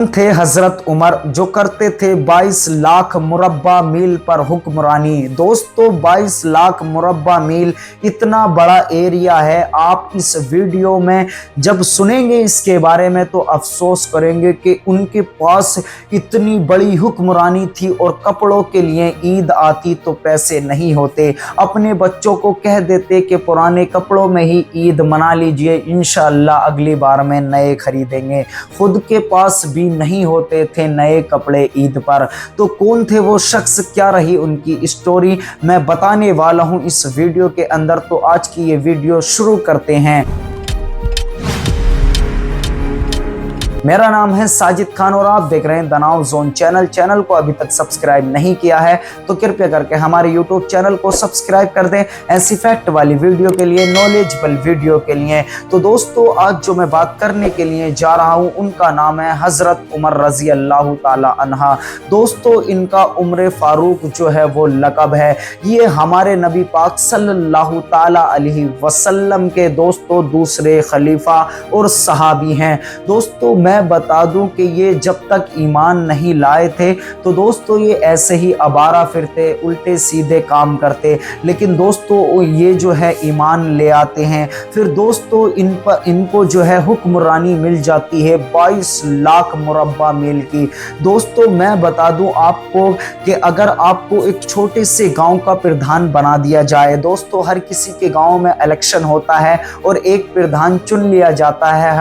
थे हजरत उमर जो करते थे 22 लाख मुरब्बा मील पर हुक्मरानी। दोस्तों 22 लाख मुरब्बा मील इतना बड़ा एरिया है। आप इस वीडियो में जब सुनेंगे इसके बारे में तो अफसोस करेंगे कि उनके पास इतनी बड़ी हुक्मरानी थी और कपड़ों के लिए ईद आती तो पैसे नहीं होते। अपने बच्चों को कह देते कि पुराने कपड़ों में ही ईद मना लीजिए, इंशाअल्लाह अगली बार में नए खरीदेंगे। खुद के पास भी नहीं होते थे नए कपड़े ईद पर। तो कौन थे वो शख्स, क्या रही उनकी स्टोरी, मैं बताने वाला हूं इस वीडियो के अंदर। तो आज की ये वीडियो शुरू करते हैं। मेरा नाम है साजिद खान और आप देख रहे हैं द नाउ जोन चैनल को अभी तक सब्सक्राइब नहीं किया है तो कृपया करके हमारे यूट्यूब चैनल को सब्सक्राइब कर दें, ऐसी फैक्ट वाली वीडियो के लिए, नॉलेजेबल वीडियो के लिए। तो दोस्तों आज जो मैं बात करने के लिए जा रहा हूं उनका नाम है हजरत उमर रजी अल्लाह ताला अन्हा। दोस्तों इनका उम्र फारूक जो है वो लक़ब है। ये हमारे नबी पाक सल्लल्लाहु ताला अलैहि वसल्लम के दोस्तों दूसरे खलीफा और सहाबी हैं। दोस्तों मैं बता दूं कि ये जब तक ईमान नहीं लाए थे तो दोस्तों ये ऐसे ही आवारा फिरते, उल्टे सीधे काम करते। लेकिन दोस्तों ये जो है ईमान ले आते हैं। फिर दोस्तों इनको जो है हुक्मरानी मिल जाती है 22 लाख मुरब्बा मील की। दोस्तों मैं बता दूं आपको कि अगर आपको एक छोटे से गांव का प्रधान बना दिया जाए, दोस्तों हर किसी के गांव में इलेक्शन होता है और एक प्रधान चुन लिया जाता है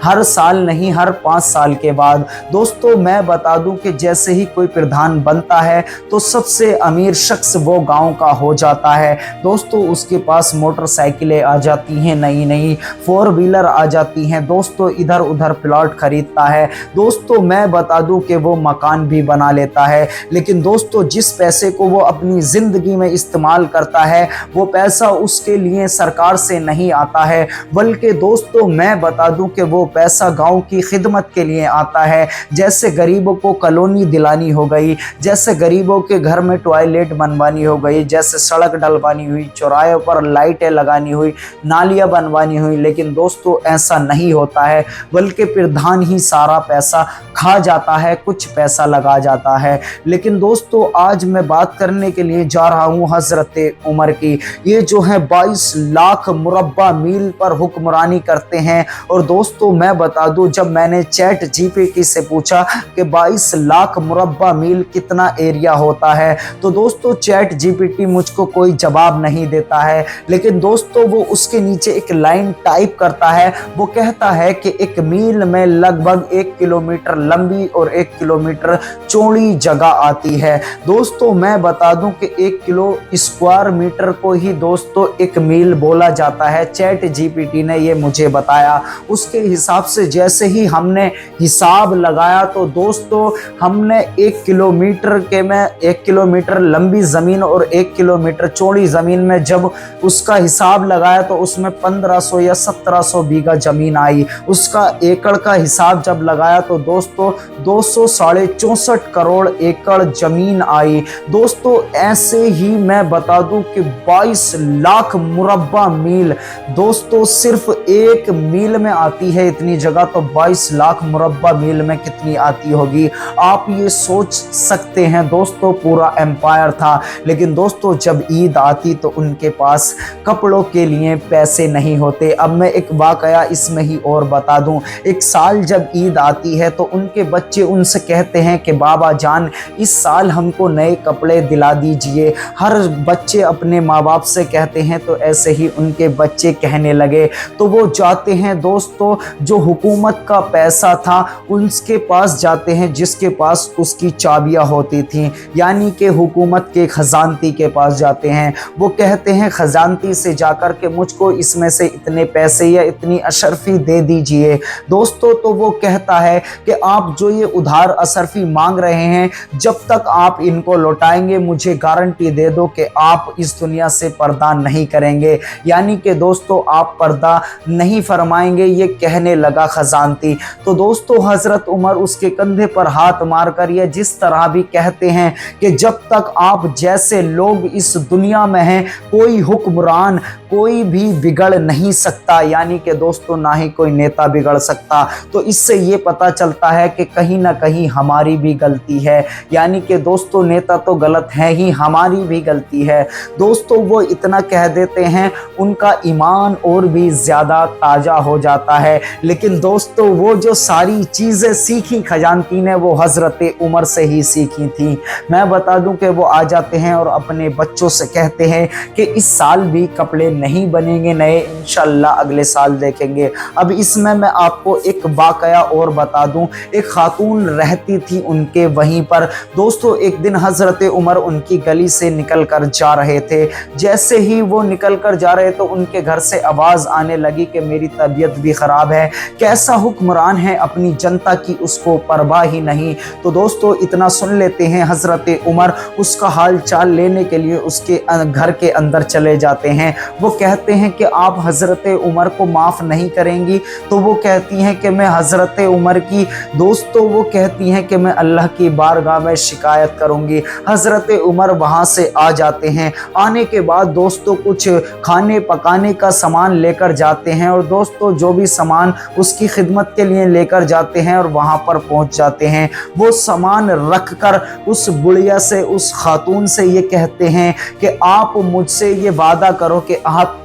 हर साल नहीं, हर 5 साल के बाद। दोस्तों मैं बता दूं कि जैसे ही कोई प्रधान बनता है तो सबसे अमीर शख्स वो गांव का हो जाता है। दोस्तों उसके पास मोटरसाइकिलें आ जाती हैं, नई नई 4 व्हीलर आ जाती हैं। दोस्तों इधर उधर प्लॉट खरीदता है। दोस्तों मैं बता दूं कि वो मकान भी बना लेता है। लेकिन दोस्तों जिस पैसे को वो अपनी ज़िंदगी में इस्तेमाल करता है वो पैसा उसके लिए सरकार से नहीं आता है, बल्कि दोस्तों मैं बता दूं कि वो पैसा गांव की खिदमत के लिए आता है। जैसे गरीबों को कॉलोनी दिलानी हो गई, जैसे गरीबों के घर में टॉयलेट बनवानी हो गई, जैसे सड़क डलवानी हुई, चौराहों पर लाइटें लगानी हुई, नालियां बनवानी हुई। लेकिन दोस्तों ऐसा नहीं होता है, बल्कि प्रधान ही सारा पैसा खा जाता है, कुछ पैसा लगा जाता है। लेकिन दोस्तों आज मैं बात करने के लिए जा रहा हूँ हजरत उमर की। ये जो है 22 लाख मुरब्बा मील पर हुक्मरानी करते हैं। और दोस्तों मैं बता दूं जब मैंने चैट जीपीटी से पूछा कि 22 लाख मुरब्बा मील कितना एरिया होता है तो दोस्तों चैट जीपीटी मुझको कोई जवाब नहीं देता है। लेकिन दोस्तों वो उसके नीचे एक लाइन टाइप करता है, वो कहता है कि 1 मील में लगभग 1 किलोमीटर लंबी और 1 किलोमीटर चौड़ी जगह आती है। दोस्तों मैं बता दूं कि 1 किलो स्क्वायर मीटर को ही दोस्तों 1 मील बोला जाता है। चैट जीपीटी ने ये मुझे बताया। उसके हिसाब से जैसे ही हमने हिसाब लगाया तो दोस्तों हमने 1 किलोमीटर लंबी जमीन और 1 किलोमीटर चौड़ी जमीन में जब उसका हिसाब लगाया तो उसमें 1500 या 1700 बीघा जमीन आई। उसका एकड़ का हिसाब जब लगाया तो दोस्तों 264 करोड़ एकड़ जमीन आई। दोस्तों ऐसे ही मैं बता दूं कि 22 लाख मुरब्बा मील दोस्तों सिर्फ 1 मील में आती है इतनी जगह, तो 22 लाख मुरब्बा मील में कितनी आती होगी आप ये सोच सकते हैं। दोस्तों पूरा एम्पायर था। लेकिन दोस्तों जब ईद आती तो उनके पास कपड़ों के लिए पैसे नहीं होते। अब मैं एक वाकया इसमें ही और बता दूं। एक साल जब ईद आती है तो उनके बच्चे उनसे कहते हैं कि बाबा जान इस साल हमको नए कपड़े दिला दीजिए। हर बच्चे अपने माँ बाप से कहते हैं तो ऐसे ही उनके बच्चे कहने लगे। तो वो जाते हैं दोस्तों जो हुकूमत का पैसा था उनके पास जाते हैं जिसके पास उसकी चाबियां होती थी, यानी कि हुकूमत के खजानती के पास जाते हैं। वो कहते हैं खजानती से जाकर के मुझको इसमें से इतने पैसे या इतनी अशरफी दे दीजिए। दोस्तों तो वो कहता है कि आप जो ये उधार अशरफी मांग रहे हैं जब तक आप इनको लौटाएंगे मुझे गारंटी दे दो कि आप इस दुनिया से पर्दा नहीं करेंगे, यानी कि दोस्तों आप पर्दा नहीं फरमाएंगे। ये कहने बनने लगा खजानती। तो दोस्तों हजरत उमर उसके कंधे पर हाथ मारकर ये जिस तरह भी कहते हैं कि जब तक आप जैसे लोग इस दुनिया में हैं कोई हुक्मरान कोई भी बिगड़ नहीं सकता, यानी कि दोस्तों ना ही कोई नेता बिगड़ सकता। तो इससे ये पता चलता है कि कहीं ना कहीं हमारी भी गलती है, यानी कि दोस्तों नेता तो गलत है ही, हमारी भी गलती है। दोस्तों वो इतना कह देते हैं उनका ईमान और भी ज़्यादा ताज़ा हो जाता है। लेकिन दोस्तों वो जो सारी चीज़ें सीखी खजानती ने वो हज़रत उमर से ही सीखी थी। मैं बता दूं कि वो आ जाते हैं और अपने बच्चों से कहते हैं कि इस साल भी कपड़े नहीं बनेंगे नए, इंशाल्लाह अगले साल देखेंगे। अब इसमें मैं आपको एक वाकया और बता दूं, एक खातून रहती थी उनके वहीं पर। दोस्तों एक दिन हज़रत उमर उनकी गली से निकल कर जा रहे थे। जैसे ही वो निकल कर जा रहे तो उनके घर से आवाज़ आने लगी कि मेरी तबीयत भी ख़राब है। कैसा हुक्मरान है, अपनी जनता की उसको परवाह ही नहीं। तो दोस्तों इतना सुन लेते हैं हज़रत उमर, उसका हाल चाल लेने के लिए उसके घर के अंदर चले जाते हैं। वो कहते हैं कि आप हज़रत उमर को माफ़ नहीं करेंगी? तो वो कहती हैं कि मैं हज़रत उमर की, दोस्तों वो कहती हैं कि मैं अल्लाह की बारगाह में शिकायत करूंगी। हज़रत उमर वहाँ से आ जाते हैं। आने के बाद दोस्तों कुछ खाने पकाने का सामान लेकर जाते हैं और दोस्तों जो भी सामान उसकी खिदमत के लिए लेकर जाते हैं और वहाँ पर पहुँच जाते हैं। वो सामान रख कर उस बुढ़िया से, उस खातून से ये कहते हैं कि आप मुझसे ये वादा करो कि आप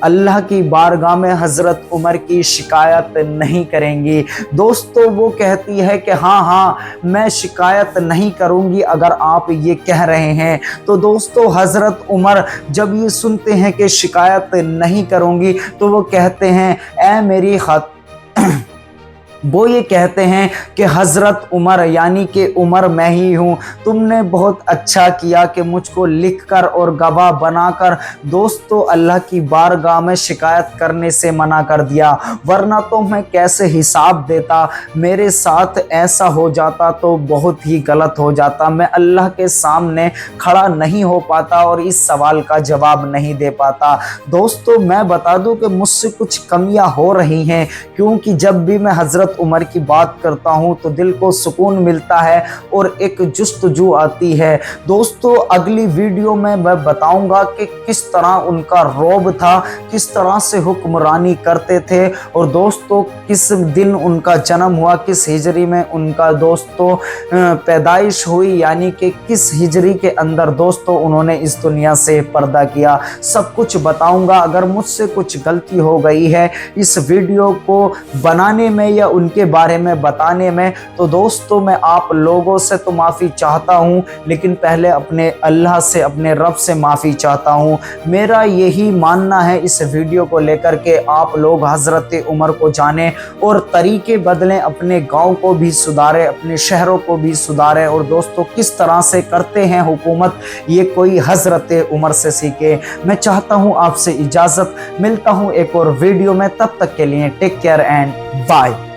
अल्लाह की बारगाह में हज़रत उमर की शिकायत नहीं करेंगी। दोस्तों वो कहती है कि हाँ हाँ मैं शिकायत नहीं करूँगी अगर आप ये कह रहे हैं। तो दोस्तों हज़रत उमर जब ये सुनते हैं कि शिकायत नहीं करूँगी तो वो कहते हैं ऐ मेरी वो ये कहते हैं कि हज़रत उमर यानी कि उमर मैं ही हूँ, तुमने बहुत अच्छा किया कि मुझको लिखकर और गवाह बनाकर दोस्तों अल्लाह की बारगाह में शिकायत करने से मना कर दिया, वरना तो मैं कैसे हिसाब देता, मेरे साथ ऐसा हो जाता तो बहुत ही गलत हो जाता, मैं अल्लाह के सामने खड़ा नहीं हो पाता और इस सवाल का जवाब नहीं दे पाता। दोस्तों मैं बता दूं कि मुझसे कुछ कमियां हो रही हैं, क्योंकि जब भी मैं हज़रत उमर की बात करता हूं तो दिल को सुकून मिलता है और एक जुस्तजू आती है। दोस्तों अगली वीडियो में मैं बताऊंगा कि किस तरह उनका रौब था, किस तरह से हुक्मरानी करते थे और दोस्तों किस दिन उनका जन्म हुआ, किस हिजरी में उनका दोस्तों पैदाइश हुई, यानी कि किस हिजरी के अंदर दोस्तों उन्होंने इस दुनिया से पर्दा किया। सब कुछ बताऊंगा। अगर मुझसे कुछ गलती हो गई है इस वीडियो को बनाने में या उनके बारे में बताने में तो दोस्तों मैं आप लोगों से तो माफ़ी चाहता हूं, लेकिन पहले अपने अल्लाह से, अपने रब से माफ़ी चाहता हूं। मेरा यही मानना है इस वीडियो को लेकर के आप लोग हज़रत उमर को जानें और तरीके बदलें, अपने गांव को भी सुधारें, अपने शहरों को भी सुधारें और दोस्तों किस तरह से करते हैं हुकूमत ये कोई हज़रत उमर से सीखे। मैं चाहता हूं आपसे इजाज़त, मिलता हूं एक और वीडियो में, तब तक के लिए टेक केयर एंड बाय।